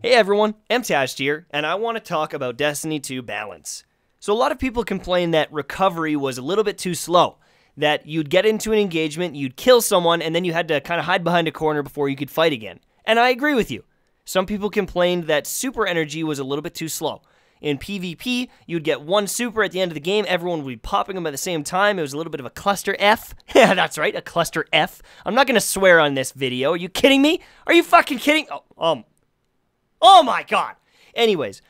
Hey everyone, Mtashed here, and I want to talk about Destiny 2 balance. So a lot of people complain that recovery was a little bit too slow, that you'd get into an engagement, you'd kill someone, and then you had to kind of hide behind a corner before you could fight again. And I agree with you. Some people complained that super energy was a little bit too slow. In PvP, you'd get one super at the end of the game, everyone would be popping them at the same time. It was a little bit of a cluster F. Yeah, that's right, a cluster F. I'm not going to swear on this video. Are you kidding me? Are you fucking kidding? Oh my god! Anyways,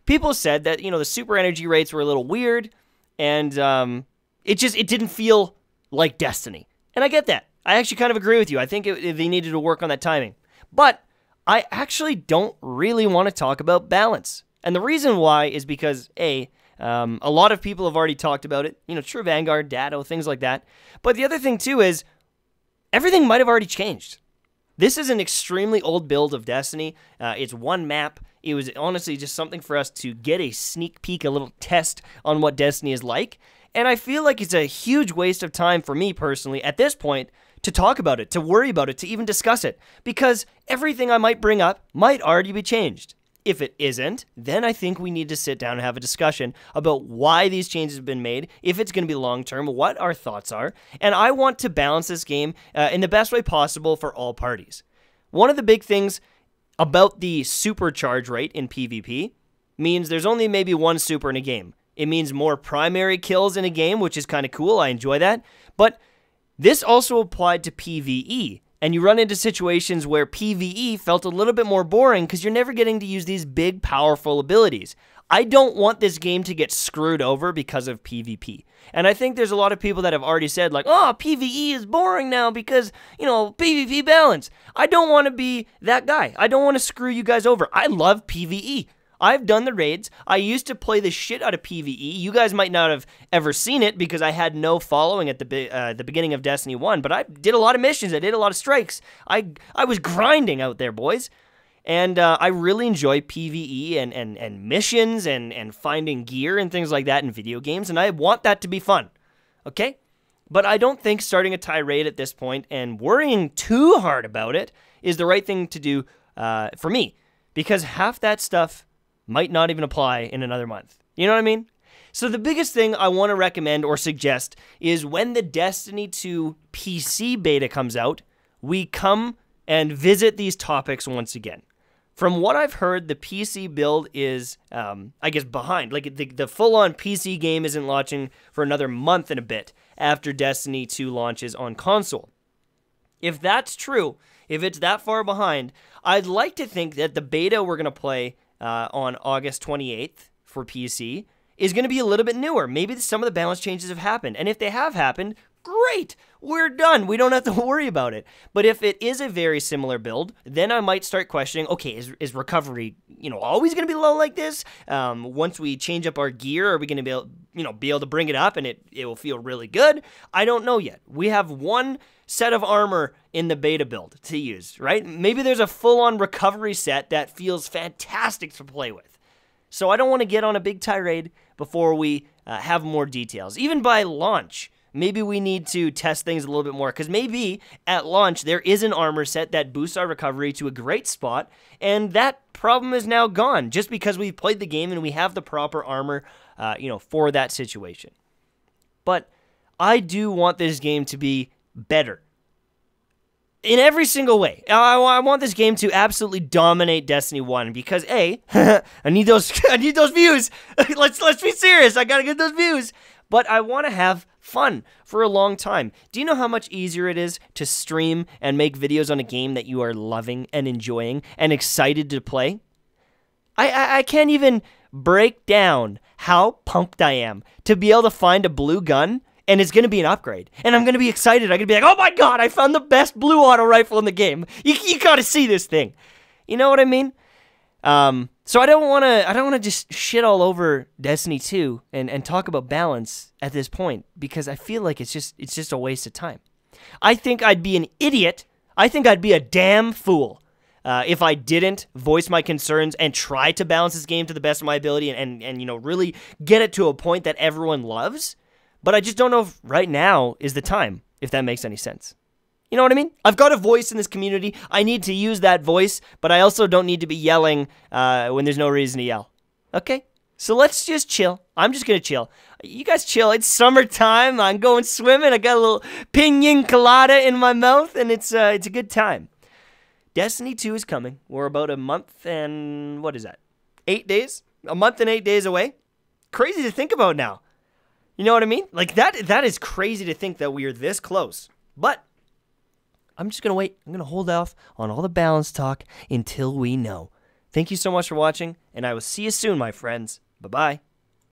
people said that, the super energy rates were a little weird, and it didn't feel like Destiny. And I get that. I actually kind of agree with you. I think they needed to work on that timing. But I actually don't really want to talk about balance. And the reason why is because, a lot of people have already talked about it. True Vanguard, Datto, things like that. But the other thing, too, is everything might have already changed. This is an extremely old build of Destiny. It's one map. It was honestly just something for us to get a sneak peek, a little test on what Destiny is like. And I feel like it's a huge waste of time for me personally at this point to talk about it, to worry about it, to even discuss it. Because everything I might bring up might already be changed. If it isn't, then I think we need to sit down and have a discussion about why these changes have been made, if it's going to be long-term, what our thoughts are, and I want to balance this game in the best way possible for all parties. One of the big things about the supercharge rate in PvP means there's only maybe one super in a game. It means more primary kills in a game, which is kind of cool. I enjoy that. But this also applied to PvE. And you run into situations where PvE felt a little bit more boring because you're never getting to use these big, powerful abilities. I don't want this game to get screwed over because of PvP. And I think there's a lot of people that have already said, like, oh, PvE is boring now because, PvP balance. I don't want to be that guy. I don't want to screw you guys over. I love PvE. I've done the raids. I used to play the shit out of PvE. You guys might not have ever seen it because I had no following at the beginning of Destiny 1, but I did a lot of missions. I did a lot of strikes. I was grinding out there, boys. And I really enjoy PvE and missions and finding gear and things like that in video games, and I want that to be fun, okay? But I don't think starting a tirade at this point and worrying too hard about it is the right thing to do for me, because half that stuff might not even apply in another month. You know what I mean? So the biggest thing I want to recommend or suggest is when the Destiny 2 PC beta comes out, we come and visit these topics once again. From what I've heard, the PC build is, I guess, behind. Like, the full-on PC game isn't launching for another month and a bit after Destiny 2 launches on console. If that's true, if it's that far behind, I'd like to think that the beta we're going to play on August 28th for PC is going to be a little bit newer. Maybe some of the balance changes have happened. And if they have happened, great. We're done. We don't have to worry about it. But if it is a very similar build, then I might start questioning, okay, is recovery, always going to be low like this? Once we change up our gear, are we going to be able to bring it up and it will feel really good? I don't know yet. We have one set of armor in the beta build to use, right? Maybe there's a full-on recovery set that feels fantastic to play with. So I don't want to get on a big tirade before we have more details. Even by launch, maybe we need to test things a little bit more, because maybe at launch there is an armor set that boosts our recovery to a great spot, and that problem is now gone just because we've played the game and we have the proper armor, for that situation. But I do want this game to be better in every single way. I want this game to absolutely dominate Destiny 1 because I need those views. Let's be serious. I got to get those views. But I want to have fun for a long time. Do you know how much easier it is to stream and make videos on a game that you are loving and enjoying and excited to play? I can't even break down how pumped I am to be able to find a blue gun, and it's going to be an upgrade. And I'm going to be excited. I'm going to be like, oh my god, I found the best blue auto rifle in the game. You got to see this thing. You know what I mean? So I don't want to just shit all over Destiny 2 and talk about balance at this point, because I feel like it's just a waste of time. I think I'd be an idiot. I think I'd be a damn fool if I didn't voice my concerns and try to balance this game to the best of my ability and really get it to a point that everyone loves. But I just don't know if right now is the time, if that makes any sense. You know what I mean? I've got a voice in this community. I need to use that voice, but I also don't need to be yelling when there's no reason to yell. Okay? So let's just chill. I'm just going to chill. You guys chill. It's summertime. I'm going swimming. I got a little pina colada in my mouth, and it's a good time. Destiny 2 is coming. We're about a month and, what is that? 8 days? A month and 8 days away? Crazy to think about now. You know what I mean? Like, that is crazy to think that we are this close. But I'm just going to wait. I'm going to hold off on all the balance talk until we know. Thank you so much for watching, and I will see you soon, my friends. Bye-bye.